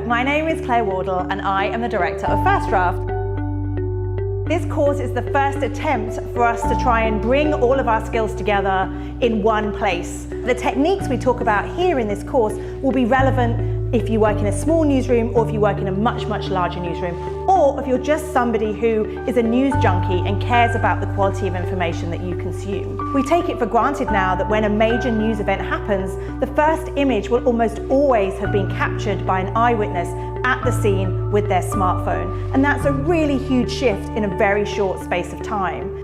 my name is Claire Wardle and I am the director of First Draft. This course is the first attempt for us to try and bring all of our skills together in one place. The techniques we talk about here in this course will be relevant if you work in a small newsroom or if you work in a much, much larger newsroom, or if you're just somebody who is a news junkie and cares about the quality of information that you consume. We take it for granted now that when a major news event happens, the first image will almost always have been captured by an eyewitness at the scene with their smartphone. And that's a really huge shift in a very short space of time.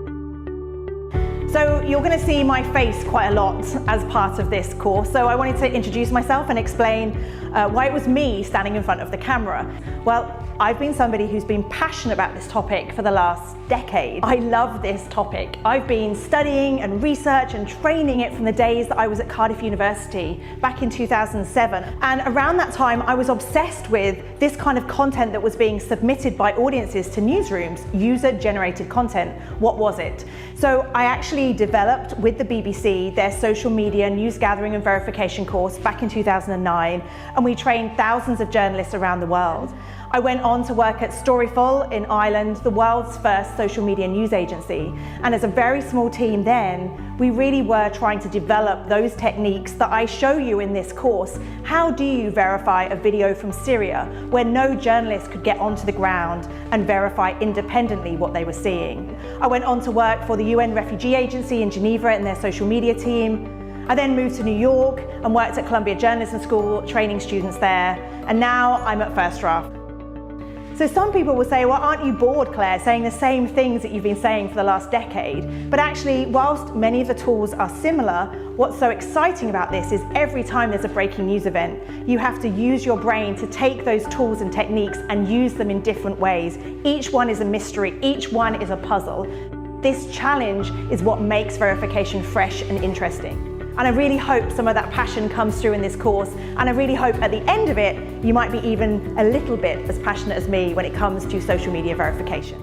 So you're going to see my face quite a lot as part of this course. So I wanted to introduce myself and explain why it was me standing in front of the camera. Well, I've been somebody who's been passionate about this topic for the last decade. I love this topic. I've been studying and research and training it from the days that I was at Cardiff University back in 2007. And around that time, I was obsessed with this kind of content that was being submitted by audiences to newsrooms, user-generated content. What was it? So I actually developed with the BBC their social media news gathering and verification course back in 2009, and we trained thousands of journalists around the world. I went on to work at Storyful in Ireland, the world's first social media news agency. And as a very small team then, we really were trying to develop those techniques that I show you in this course. How do you verify a video from Syria where no journalist could get onto the ground and verify independently what they were seeing? I went on to work for the UN Refugee Agency in Geneva in their social media team. I then moved to New York and worked at Columbia Journalism School, training students there. And now I'm at First Draft. So some people will say, well, aren't you bored, Claire, saying the same things that you've been saying for the last decade? But actually, whilst many of the tools are similar, what's so exciting about this is every time there's a breaking news event, you have to use your brain to take those tools and techniques and use them in different ways. Each one is a mystery, each one is a puzzle. This challenge is what makes verification fresh and interesting. And I really hope some of that passion comes through in this course, and I really hope at the end of it, you might be even a little bit as passionate as me when it comes to social media verification.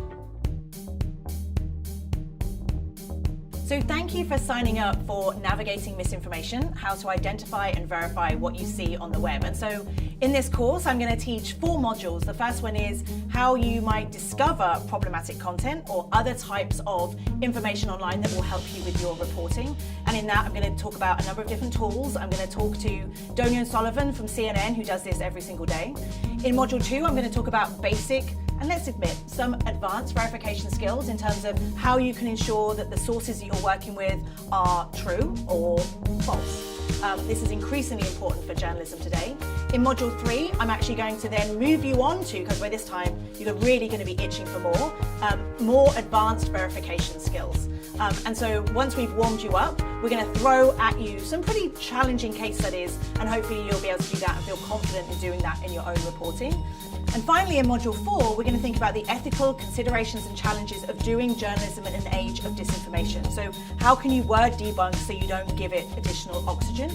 So thank you for signing up for Navigating Misinformation, how to identify and verify what you see on the web. And so in this course, I'm going to teach 4 modules. The first one is how you might discover problematic content or other types of information online that will help you with your reporting. And in that, I'm going to talk about a number of different tools. I'm going to talk to Donian Sullivan from CNN, who does this every single day. In module 2, I'm going to talk about basic, and let's admit, some advanced verification skills in terms of how you can ensure that the sources that you're working with are true or false. This is increasingly important for journalism today. In module 3, I'm actually going to then move you on to, because by this time you're really going to be itching for more advanced verification skills. And so once we've warmed you up, we're going to throw at you some pretty challenging case studies, and hopefully you'll be able to do that and feel confident in doing that in your own reporting. And finally, in module 4, we're going to think about the ethical considerations and challenges of doing journalism in an age of disinformation. So how can you word debunk so you don't give it additional oxygen?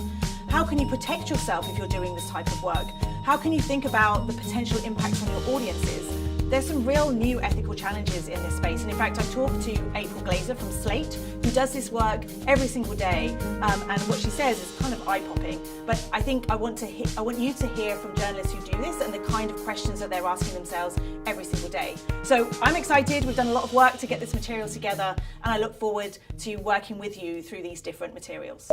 How can you protect yourself if you're doing this type of work? How can you think about the potential impacts on your audiences? There's some real new ethical challenges in this space. And in fact, I talked to April Glazer from Slate, who does this work every single day. And what she says is kind of eye-popping. But I think I want you to hear from journalists who do this and the kind of questions that they're asking themselves every single day. So I'm excited. We've done a lot of work to get this material together, and I look forward to working with you through these different materials.